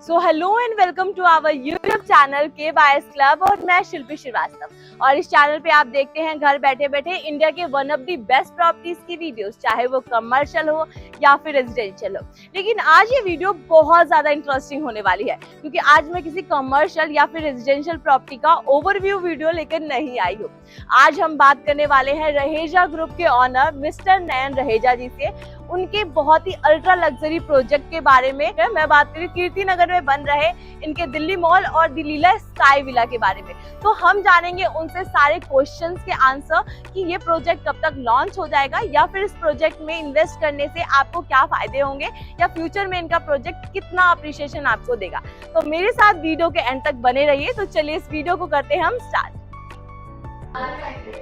So hello and welcome to our YouTube channel के buyers club और मैं शिल्पी श्रीवास्तव। और इस चैनल पे आप देखते हैं घर बैठे बैठे इंडिया के one of the best properties की वीडियोस, चाहे वो कमर्शियल हो या फिर रेजिडेंशियल हो। लेकिन आज ये वीडियो बहुत ज्यादा इंटरेस्टिंग होने वाली है क्योंकि आज मैं किसी कमर्शियल या फिर रेजिडेंशियल प्रॉपर्टी का ओवरव्यू वीडियो लेकर नहीं आई हूँ। आज हम बात करने वाले हैं रहेजा ग्रुप के ऑनर मिस्टर नयन रहेजा जी से, उनके बहुत ही अल्ट्रा लग्जरी प्रोजेक्ट के बारे में। मैं बात करी कीर्ति नगर में बन रहे इनके दिल्ली मॉल और दिल्लीला स्काई विला के बारे में। तो हम जानेंगे उनसे सारे क्वेश्चंस के आंसर कि ये प्रोजेक्ट कब तक लॉन्च हो जाएगा या फिर इस प्रोजेक्ट में इन्वेस्ट करने से आपको क्या फायदे होंगे या फ्यूचर में इनका प्रोजेक्ट कितना अप्रिशिएशन आपको देगा। तो मेरे साथ वीडियो के एंड तक बने रहिए। तो चलिए इस वीडियो को करते हैं हम स्टार्ट।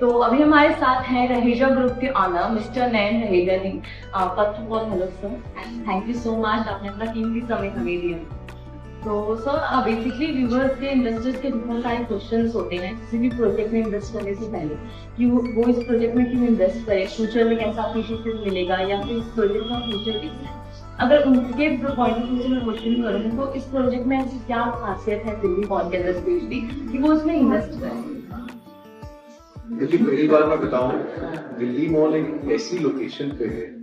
तो अभी हमारे साथ हैं रहेजा ग्रुप के owner mister Nayan Raheja ji. First of all hello sir, thank you so much, आपने अपना कीमती समय हमें दिया। तो सर बेसिकली व्यूअर्स के इन्वेस्टर्स के बहुत सारे क्वेश्चंस होते हैं किसी भी प्रोजेक्ट में इन्वेस्ट करने से पहले कि वो इस प्रोजेक्ट में क्यों इन्वेस्ट करे, फ्यूचर में कैसा अप्रिशिएशन मिलेगा या फिर इस प्रोजेक्ट का फ्यूचर कितना है। अगर उनके पॉइंट ऑफ व्यू से मैं क्वेश्चन करूँ तो इस प्रोजेक्ट में ऐसी क्या खासियत है दिल्ली मॉल के अंदर स्पेशली कि वो उसमें इन्वेस्ट करें। देखिए, पहली बार मैं बताऊं, दिल्ली मॉल एक ऐसी लोकेशन पे है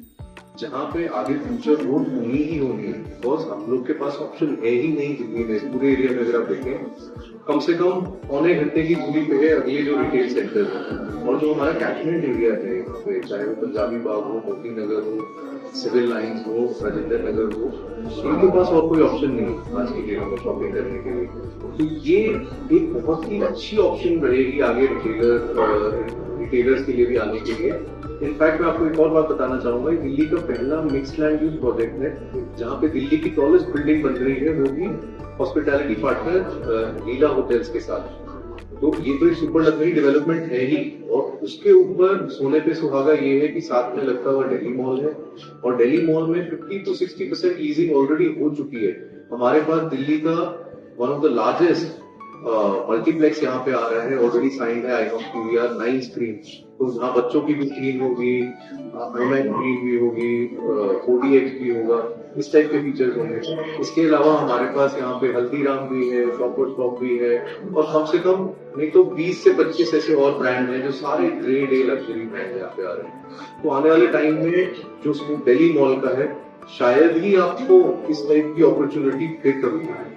जहाँ पे आगे फ्यूचर ग्रोथ होनी ही होनी है। बिकॉज हम लोग के पास ऑप्शन है ही नहीं दिल्ली में। पूरे एरिया में अगर आप देखें कम से कम पौने घंटे की दूरी पे है अगले जो रिटेल सेक्टर है। और जो हमारा कैचमेंट एरिया है यहाँ पे, चाहे वो पंजाबी बाग हो, मोती नगर हो, सिविल लाइंस हो, राजेंद्र नगर हो, इनके पास और कोई ऑप्शन नहीं है आज की डेट में शॉपिंग करने के लिए। तो ये एक बहुत ही अच्छी ऑप्शन रहेगी आगे रिटेलर्स के लिए भी आने के लिए। इनफैक्ट मैं आपको एक और बात बताना चाहूंगा, दिल्ली का पहला मिक्स्ड लैंड यूज प्रोजेक्ट है जहाँ पे दिल्ली की टॉलेस्ट बिल्डिंग बन रही है, वो भी हॉस्पिटैलिटी पार्टनर लीला होटल्स के साथ। तो ये तो एक सुपर लग्जरी डेवलपमेंट है ही, और उसके ऊपर सोने पे सुहागा ये है कि साथ में लगता हुआ दिल्ली मॉल है। और दिल्ली मॉल में 50 to 60% लीजिंग ऑलरेडी हो चुकी है। हमारे पास दिल्ली का one of the largest multiplex यहाँ पे आ रहा है, ऑलरेडी साइंड है आईनॉक्स पीवीआर 9 स्क्रीन। तो जहाँ बच्चों की भी स्क्रीन होगी, ऑनलाइन स्क्रीन भी होगी, 4DX भी होगा, इस टाइप के फीचर्स होंगे। इसके अलावा हमारे पास यहाँ पे हल्दीराम भी है, शॉपर्स स्टॉप भी है, और कम से कम नहीं तो 20 से 25 ऐसे और ब्रांड हैं जो सारे ग्रेड ए लग्जरी ब्रांड यहाँ पे आ रहे हैं। तो आने वाले टाइम में जो दिल्ली मॉल का है, शायद ही आपको इस टाइप की अपॉर्चुनिटी फिर कभी आए।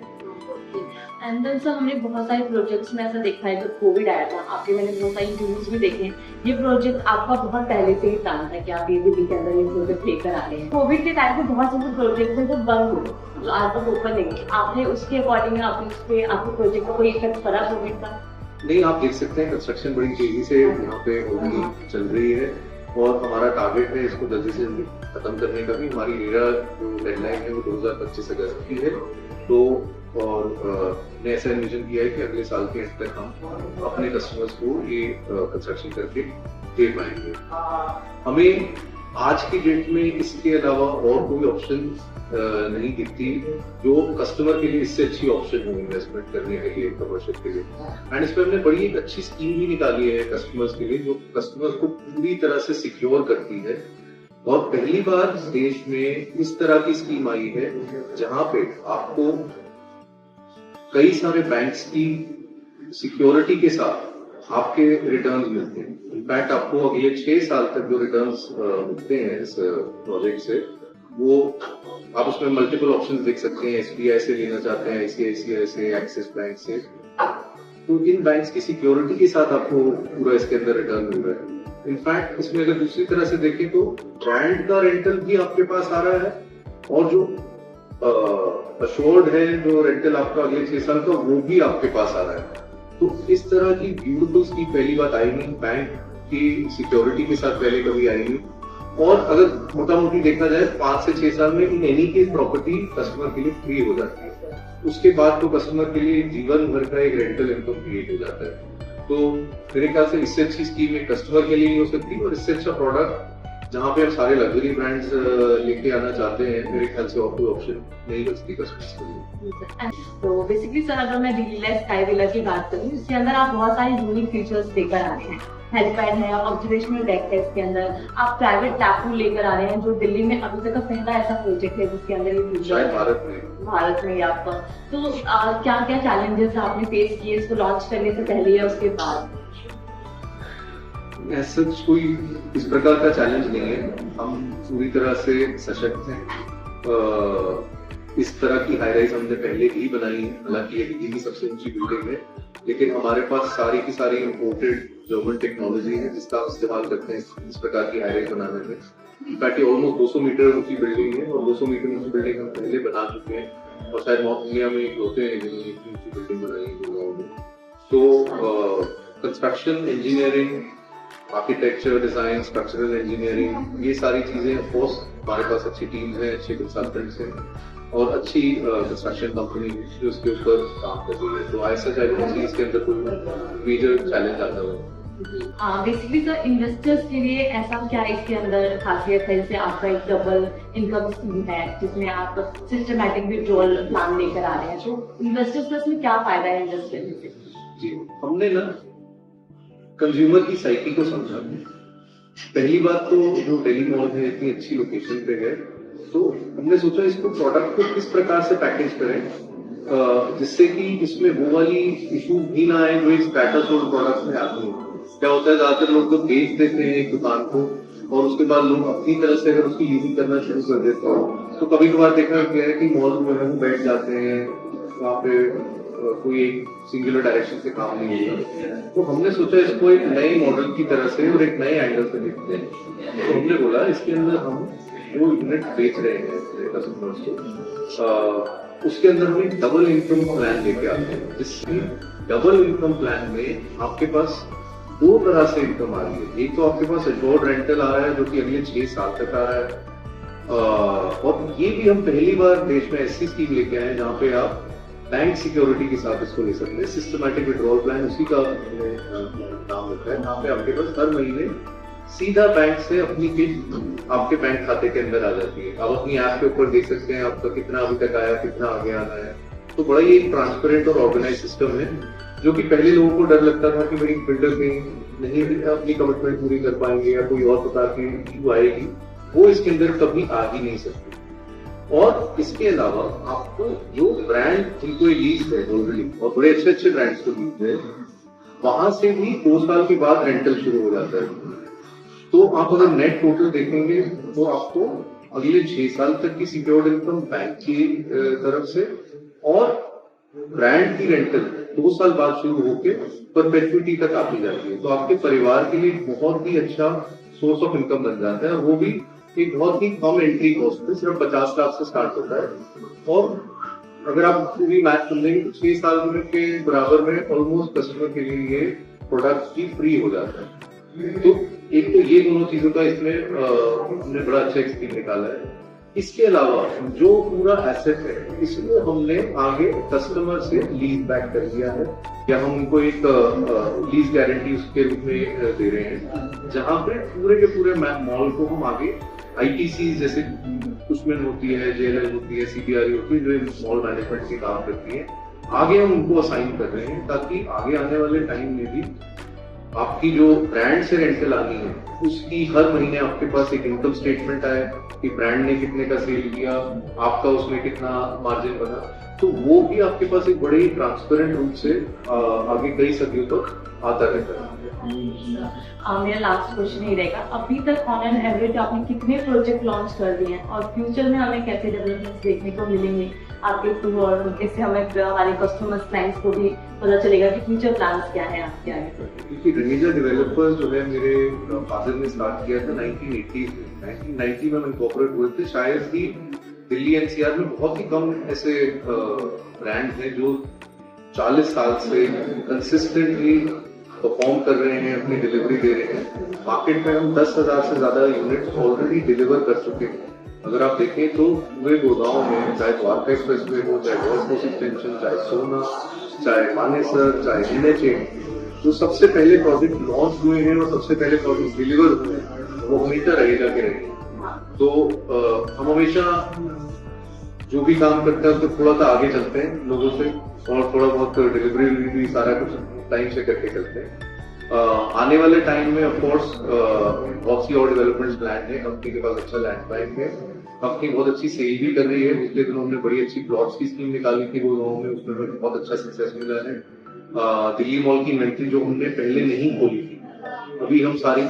एंड देन सर हमने बहुत सारे प्रोजेक्ट्स में ऐसा देखा है, जब कोविड आया था आपके मैंने बहुत सारी इंटरव्यूज भी देखे हैं। ये प्रोजेक्ट आपका बहुत पहले से ही प्लान था कि आप ये दिल्ली के अंदर ये प्रोजेक्ट लेकर आ रहे हैं। कोविड के टाइम पे बहुत सारे प्रोजेक्ट हैं जो बंद हो, जो आज तक ओपन नहीं। आपने उसके अकॉर्डिंग आपने आपके प्रोजेक्ट को कोई इफेक्ट पड़ा कोविड का? नहीं, आप देख सकते हैं कंस्ट्रक्शन बड़ी तेजी से यहाँ पे ऑलरेडी चल रही है, और हमारा टारगेट है इसको जल्दी से जल्दी खत्म करने का भी। हमारी रेरा जो डेडलाइन है वो 2025 अगस्त की है। तो और ने ऐसा एडमिशन किया है कि अगले साल के एंड तक हम अपने कस्टमर्स को ये कंस्ट्रक्शन करके दे पाएंगे। हमें आज की डेट में इसके अलावा और कोई ऑप्शन नहीं दिखती जो कस्टमर के लिए इससे अच्छी ऑप्शन हो इन्वेस्टमेंट करने के लिए, कमर्शियल के लिए। एंड इस पर हमने बड़ी एक अच्छी स्कीम भी निकाली है कस्टमर्स के लिए, जो कस्टमर्स को पूरी तरह से सिक्योर करती है। और पहली बार देश में इस तरह की स्कीम आई है जहां पे आपको कई सारे बैंक्स की सिक्योरिटी के साथ आपके रिटर्न्स मिलते हैं। इनफैक्ट आपको अगले 6 साल तक जो रिटर्न्स मिलते हैं इस प्रोजेक्ट से, वो आप उसमें मल्टीपल ऑप्शंस देख सकते हैं। SBI से लेना चाहते हैं, ICICI से, एक्सिस बैंक से, तो इन बैंक्स की सिक्योरिटी के साथ आपको पूरा इसके अंदर रिटर्न मिल रहा है। इनफैक्ट इसमें अगर दूसरी तरह से देखें तो ब्रांड का रेंटल भी आपके पास आ रहा है, और जो अश्योर्ड है जो रेंटल आपका अगले 6 साल का, वो भी आपके पास आ रहा है। तो इस तरह की ब्यूटीफुल स्कीम पहली बात आई नहीं, बैंक की सिक्योरिटी के साथ पहले कभी आई नहीं। और अगर मोटा मोटी देखा जाए 5 से 6 साल में in any case property customer के लिए फ्री हो जाती है। उसके बाद तो कस्टमर के लिए जीवन भर का एक रेंटल इनकम क्रिएट हो जाता है। तो मेरे ख्याल से इससे अच्छी स्कीम एक कस्टमर के लिए नहीं हो सकती, और इससे अच्छा प्रोडक्ट जहाँ पे हम सारे लग्जरी ब्रांड्स लेके आना चाहते हैं, मेरे ख्याल से और कोई ऑप्शन नहीं बचती कस्टमर्स के लिए। तो बेसिकली सर, अगर मैं डीलरलेस स्काई व्हीलर की बात करूँ, इसके अंदर आप बहुत सारे यूनिक फीचर्स लेकर आ रहे हैं। हेलीपैड है, ऑब्जर्वेशनल डेक है, इसके अंदर आप प्राइवेट टैप पूल लेकर आ रहे हैं, जो दिल्ली में अभी तक का पहला ऐसा प्रोजेक्ट है जिसके अंदर ये फीचर शायद है भारत में ही आपका। तो क्या क्या चैलेंजेस आपने फेस किए इसको लॉन्च करने से पहले या उसके बाद? ऐसा कोई इस प्रकार का चैलेंज नहीं है, हम पूरी तरह से सशक्त हैं। इस तरह की हाई राइज हमने पहले ही बनाई है, हालांकि ये दिल्ली की सबसे ऊंची बिल्डिंग है, लेकिन हमारे पास सारी की सारी इम्पोर्टेड जर्मन टेक्नोलॉजी है जिसका हम इस्तेमाल करते हैं इस प्रकार की हाई राइज बनाने में। इनफैक्ट ऑलमोस्ट 200 मीटर ऊंची बिल्डिंग है और 200 मीटर ऊंची बिल्डिंग हम पहले बना चुके हैं और शायद नॉर्थ इंडिया में होते हैं जिन्होंने इतनी ऊंची बिल्डिंग बनाई है गुड़गांव में। तो construction, engineering, architecture, design, structural engineering, ये सारी चीजें ऑफ कोर्स हमारे पास अच्छी टीम्स हैं, अच्छे कंसल्टेंट्स हैं और अच्छी कंस्ट्रक्शन कंपनी जो उसके ऊपर काम कर रही है। तो ऐसा चाहिए इसके अंदर कोई मेजर चैलेंज आता है। बेसिकली सर, इन्वेस्टर्स के लिए ऐसा क्या इसके अंदर खासियत है, जैसे आपका एक डबल इनकम स्कीम है जिसमें आप सिस्टमैटिक विड्रॉल प्लान लेकर आ रहे हैं, तो इन्वेस्टर्स को इसमें क्या फायदा है इन्वेस्ट करने से? जी, हमने ना कंज्यूमर की साइकी को समझा। पहली बात तो जो दिल्ली मॉल है इतनी अच्छी लोकेशन पे है, तो हमने सोचा इसको प्रोडक्ट को किस प्रकार से पैकेज करें जिससे कि इसमें वो वाली इशू भी ना आए जो इस टाटा सोल्ड प्रोडक्ट में आती है। क्या होता है, ज्यादातर लोग तो बेच देते हैं एक दुकान को और उसके बाद लोग अपनी तरह से अगर उसकी यूजिंग करना शुरू कर देते हैं, तो कभी कभार देखा गया है कि मॉल में बैठ जाते हैं, वहाँ पे कोई एक सिंगुलर डायरेक्शन से काम नहीं होगा। तो हमने सोचा इसको एक नए मॉडल की तरह से और एक नए एंगल से देखते हैं। तो हमने बोला इसके अंदर हम जो यूनिट बेच रहे हैं कस्टमर्स को, उसके अंदर हम एक डबल इनकम प्लान लेके आते हैं, जिसमें डबल इनकम प्लान में आपके पास दो तरह से इनकम आ रही है। एक तो आपके पास एश्योर्ड रेंटल आ रहा है जो कि अगले 6 साल तक आ रहा है और ये भी हम पहली बार देश में ऐसी स्कीम लेके आए जहाँ पे आप बैंक सिक्योरिटी के साथ इसको ले सकते हैं। सिस्टमैटिक विड्रॉल प्लान उसी का नाम होता है, जहाँ पे आपके पास हर महीने सीधा बैंक से अपनी किस्त आपके बैंक खाते के अंदर आ जाती है। आप अपनी ऐप के ऊपर देख सकते हैं आपका कितना अभी तक आया, कितना आगे आना है। तो बड़ा ही एक ट्रांसपेरेंट और ऑर्गेनाइज सिस्टम है, जो कि पहले लोगों को डर लगता था कि मेरी बिल्डर नहीं अपनी कमिटमेंट पूरी कर पाएंगे या कोई और प्रकार की इशू आएगी, वो इसके अंदर कभी आ ही नहीं सकती। और इसके अलावा आपको जो ब्रांड जिनको लीज है ऑलरेडी और बड़े अच्छे अच्छे ब्रांड्स को लीज है, वहां से भी 2 साल के बाद रेंटल शुरू हो जाता है। तो आप अगर नेट टोटल देखेंगे तो आपको अगले 6 साल तक की सिक्योर्ड इनकम बैंक की तरफ से और ब्रांड की रेंटल 2 साल बाद शुरू होकर परपेचुइटी तक आती जाती है। तो आपके परिवार के लिए बहुत ही अच्छा सोर्स ऑफ इनकम बन जाता है और वो भी एक बहुत ही कम एंट्री कॉस्ट पे, सिर्फ 50 लाख से स्टार्ट होता है। और अगर आप पूरी मैच समझेंगे तो 6 साल के बराबर में ऑलमोस्ट कस्टमर के लिए ये प्रोडक्ट भी फ्री हो जाता है। तो एक तो ये दोनों चीजों का इसमें हमने बड़ा अच्छा स्कीम निकाला है। इसके अलावा जो पूरा एसेट है इसको हमने आगे कस्टमर से लीज बैक कर दिया है, या हम उनको एक लीज गारंटी उसके रूप में दे रहे हैं, जहां पे पूरे के पूरे मॉल को हम आगे आईटीसी जैसे कुशमेन होती है, जेएलएल होती है, सीबीआरई होती है, जो मॉल मैनेजमेंट के काम करती है, आगे हम उनको असाइन कर रहे हैं ताकि आगे आने वाले टाइम में भी आपकी जो ब्रांड से रेंटल आनी है उसकी हर महीने आपके पास एक इनकम स्टेटमेंट आए कि ब्रांड ने कितने का सेल किया, आपका उसमें कितना मार्जिन बना, तो वो भी आपके पास एक बड़े ही ट्रांसपेरेंट रूप से आगे कई सदियों तक आता रहता है। मेरा लास्ट क्वेश्चन ही रहेगा, अभी तक ऑन एन एवरेज आपने कितने प्रोजेक्ट लॉन्च कर दिए हैं और फ्यूचर में हमें कैसे डेवलपमेंट्स देखने को मिलेंगे आपके थ्रू, और इससे हमें हमारे कस्टमर्स क्लाइंट्स को भी पता चलेगा कि फ्यूचर प्लान्स क्या है आपके आगे? क्योंकि रेनिजा डेवलपर्स जो है मेरे फादर ने स्टार्ट किया था 1990 में इनकॉर्पोरेट हुए थे। शायद ही दिल्ली एनसीआर में बहुत ही कम ऐसे ब्रांड हैं जो 40 साल से कंसिस्टेंटली परफॉर्म कर रहे हैं, अपनी डिलीवरी दे रहे हैं। मार्केट में हम 10,000 से ज्यादा यूनिट्स ऑलरेडी डिलीवर कर चुके हैं। अगर आप देखें तो पूरे गुड़गांव में चाहे द्वारका एक्सप्रेस वे हो, चाहे गोल्फ कोर्स एक्सटेंशन, चाहे सोना, चाहे मानेसर, चाहे NH8, जो सबसे पहले प्रोजेक्ट लॉन्च हुए हैं और सबसे पहले प्रोजेक्ट डिलीवर हुए हैं वो हमेशा रहेगा कि नहीं। तो हम हमेशा जो भी काम करते हैं उसको थोड़ा सा आगे चलते हैं लोगों से, और थोड़ा बहुत डिलीवरी भी सारा कुछ टाइम से करके चलते हैं। आने वाले टाइम में ऑफ कोर्स बहुत सी और डेवलपमेंट्स प्लान है, कंपनी के पास अच्छा लैंड बैंक है, कंपनी बहुत अच्छी सेल भी कर रही है। पिछले दिनों हमने बड़ी अच्छी प्लॉट्स की स्कीम निकाली थी वो गाँव में, उसमें हमें बहुत अच्छा सक्सेस मिला है। दिल्ली मॉल की इन्वेंट्री जो हमने पहले नहीं खोली थी, अभी हम सारी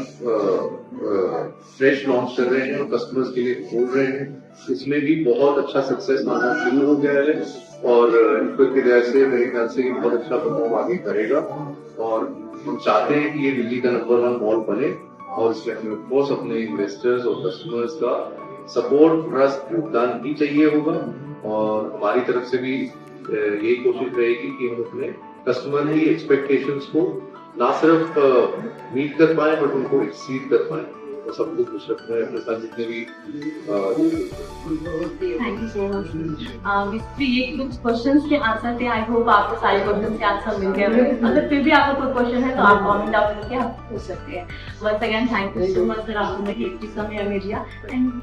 फ्रेश लॉन्च कर रहे हैं और कस्टमर्स के लिए खोल रहे हैं, इसमें भी बहुत अच्छा सक्सेस आना शुरू हो गया है। और ईश्वर की दया से मेरे ख्याल से ये बहुत अच्छा परफॉर्म आगे करेगा, और हम चाहते हैं कि ये दिल्ली का नंबर 1 मॉल बने, और इसमें हमें ऑफ कोर्स अपने इन्वेस्टर्स और कस्टमर्स का सपोर्ट, ट्रस्ट, योगदान भी चाहिए होगा। और हमारी तरफ से भी यही कोशिश रहेगी कि हम अपने कस्टमर की एक्सपेक्टेशंस को ना सिर्फ मीट कर पाए बट उनको एक्सीड कर पाए, और सब कुछ खुश रखना है अपने साथ जितने भी थैंक यू सो मच। ये कुछ क्वेश्चंस के आंसर थे, आई होप आपको सारे क्वेश्चंस के आंसर मिल गए होंगे। अगर फिर भी आपको कोई क्वेश्चन है तो आप कमेंट डाउन करके आप पूछ सकते हैं। Once again thank you so much sir, आपने कीमती समय हमें दिया। Thank you.